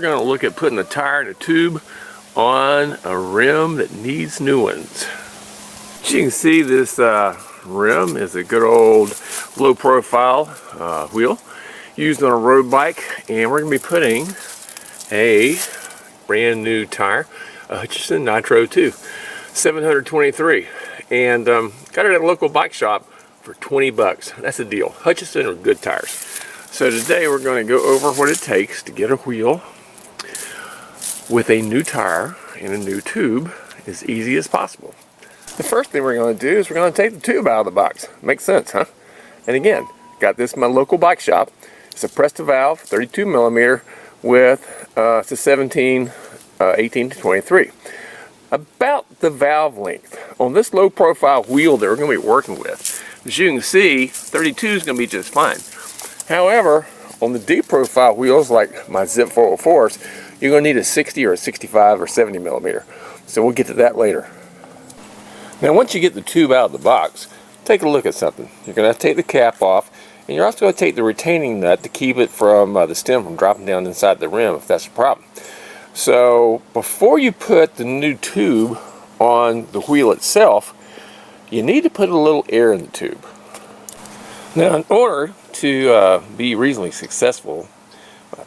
We're going to look at putting a tire and a tube on a rim that needs new ones. As you can see, this rim is a good old low profile wheel used on a road bike, and we're going to be putting a brand new tire, a Hutchinson Nitro 2 723, and got it at a local bike shop for 20 bucks. That's a deal. Hutchinson are good tires. So today we're going to go over what it takes to get a wheel with a new tire and a new tube as easy as possible. The first thing we're going to do is we're going to take the tube out of the box. Makes sense, huh? And again, got this in my local bike shop. It's a Presta valve, 32 millimeter with it's a 17, 18 to 23. About the valve length on this low profile wheel that we're going to be working with. As you can see, 32 is going to be just fine. However, on the deep profile wheels like my Zip 404s, you're going to need a 60 or a 65 or 70 millimeter. So we'll get to that later. Now once you get the tube out of the box, take a look at something. You're going to have to take the cap off, and you're also going to take the retaining nut to keep it from the stem from dropping down inside the rim if that's a problem. So before you put the new tube on the wheel itself, you need to put a little air in the tube. Now in order to be reasonably successful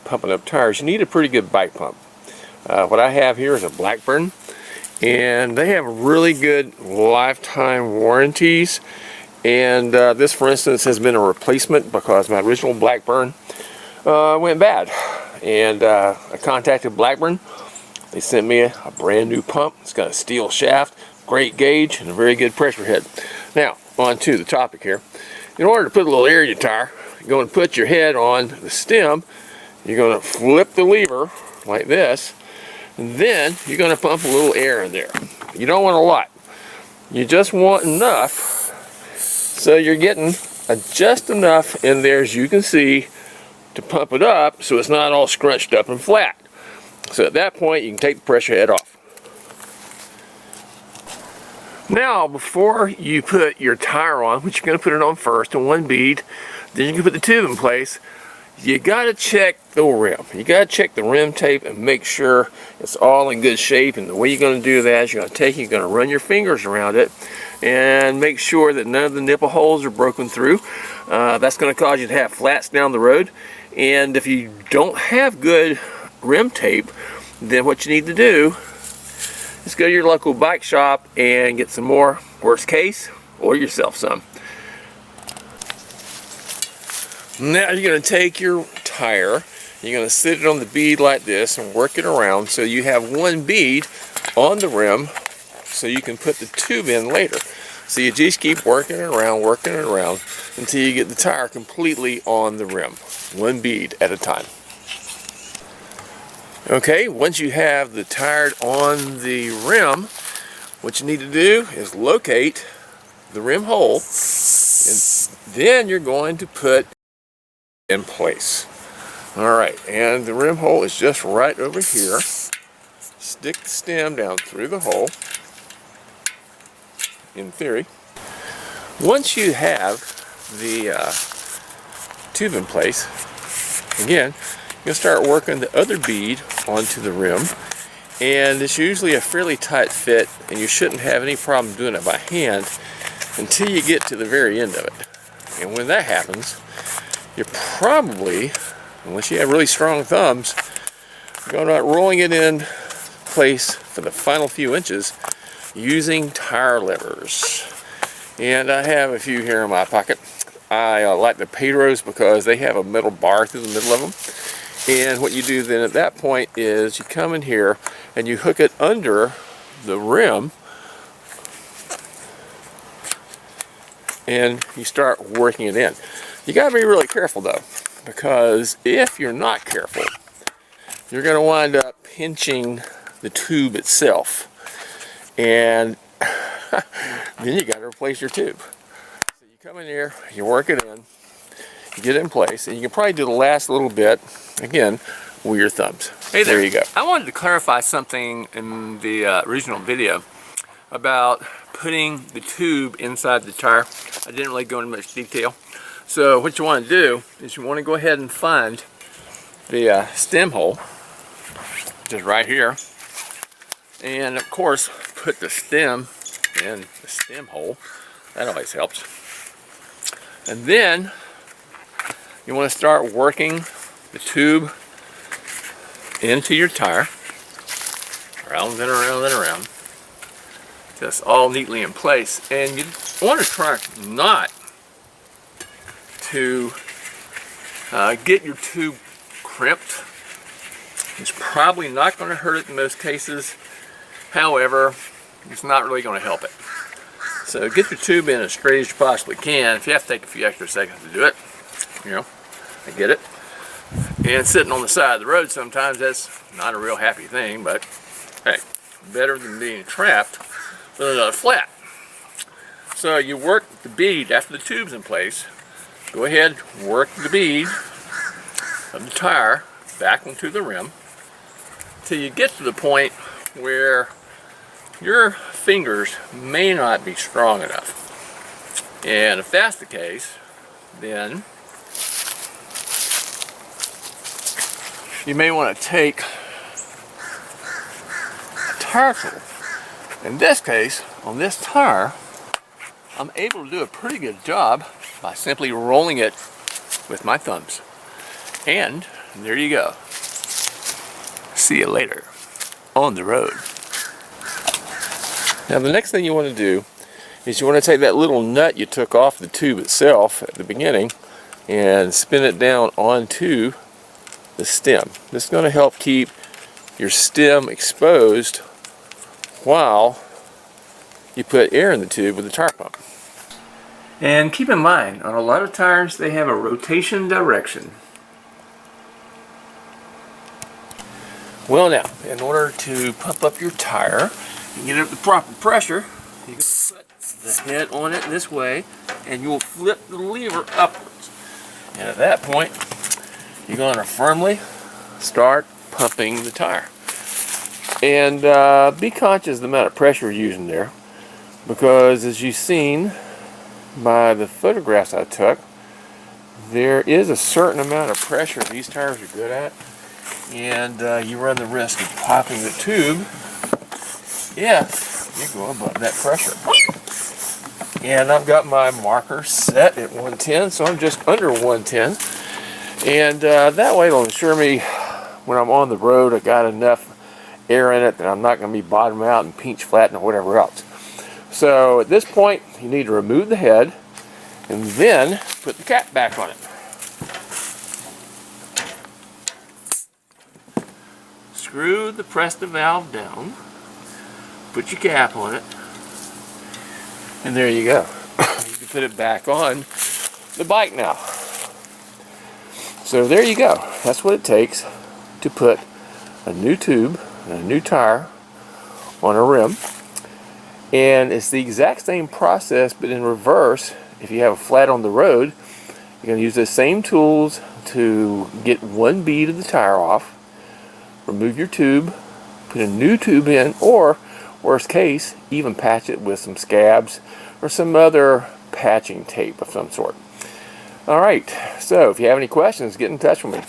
pumping up tires, you need a pretty good bike pump. What I have here is a Blackburn, and they have really good lifetime warranties, and this for instance has been a replacement because my original Blackburn went bad, and I contacted Blackburn. They sent me a brand new pump. It's got a steel shaft, great gauge, and a very good pressure head. Now on to the topic here. In order to put a little air in your tire, you're going to put your head on the stem. You're going to flip the lever like this, and then you're going to pump a little air in there. You don't want a lot. You just want enough so you're getting just enough in there, as you can see, to pump it up so it's not all scrunched up and flat. So at that point you can take the pressure head off. Now before you put your tire on, which you're going to put it on first in one bead, then you can put the tube in place. You got to check the rim. You got to check the rim tape and make sure it's all in good shape. And the way you're going to do that is you're going to run your fingers around it and make sure that none of the nipple holes are broken through. That's going to cause you to have flats down the road. And if you don't have good rim tape, then what you need to do is go to your local bike shop and get some more. Worst case, order yourself some. Now you're going to take your tire, you're going to sit it on the bead like this and work it around so you have one bead on the rim so you can put the tube in later. So you just keep working it around until you get the tire completely on the rim, one bead at a time. Okay, once you have the tire on the rim, what you need to do is locate the rim hole, and then you're going to put in place. Alright, and the rim hole is just right over here. Stick the stem down through the hole, in theory. Once you have the tube in place, again, you'll start working the other bead onto the rim, and it's usually a fairly tight fit, and you shouldn't have any problem doing it by hand until you get to the very end of it. And when that happens, you're probably, unless you have really strong thumbs, going about rolling it in place for the final few inches using tire levers. And I have a few here in my pocket. I like the Pedros because they have a metal bar through the middle of them. And what you do then at that point is you come in here and you hook it under the rim and you start working it in. You got to be really careful though, because if you're not careful, you're going to wind up pinching the tube itself, and then you got to replace your tube. So you come in here, you work it in, you get it in place, and you can probably do the last little bit again with your thumbs. Hey there you go. I wanted to clarify something in the original video about putting the tube inside the tire. I didn't really go into much detail. So what you want to do is you want to go ahead and find the stem hole which is right here. And of course, put the stem in the stem hole. That always helps. And then you want to start working the tube into your tire, around and around and around, just all neatly in place. And you want to try not to get your tube crimped. It's probably not going to hurt it in most cases. However, it's not really going to help it. So get your tube in as straight as you possibly can. If you have to take a few extra seconds to do it, you know, I get it. And sitting on the side of the road sometimes, that's not a real happy thing, but hey, better than being trapped with another flat. So you work the bead after the tube's in place. Go ahead, work the bead of the tire back onto the rim till you get to the point where your fingers may not be strong enough. And if that's the case, then you may want to take a tire tool. In this case, on this tire, I'm able to do a pretty good job by simply rolling it with my thumbs. And there you go. See you later on the road. Now the next thing you want to do is you want to take that little nut you took off the tube itself at the beginning and spin it down onto the stem. This is going to help keep your stem exposed while you put air in the tube with the tire pump. And keep in mind, on a lot of tires they have a rotation direction. Well now, in order to pump up your tire and get it up the proper pressure, you're going to put the head on it this way and you will flip the lever upwards. And at that point, you're going to firmly start pumping the tire. And be conscious of the amount of pressure you're using there, because as you've seen by the photographs I took, there is a certain amount of pressure these tires are good at, and you run the risk of popping the tube if you go above that pressure. And I've got my marker set at 110, so I'm just under 110, and that way it'll ensure me when I'm on the road I got enough air in it that I'm not going to be bottom out and pinch flatten or whatever else. So at this point you need to remove the head and then put the cap back on it. Press the valve down, put your cap on it, and there you go. You can put it back on the bike now. So there you go. That's what it takes to put a new tube and a new tire on a rim. And it's the exact same process, but in reverse. If you have a flat on the road, you're going to use the same tools to get one bead of the tire off, remove your tube, put a new tube in, or worst case, even patch it with some scabs or some other patching tape of some sort. Alright, so if you have any questions, get in touch with me.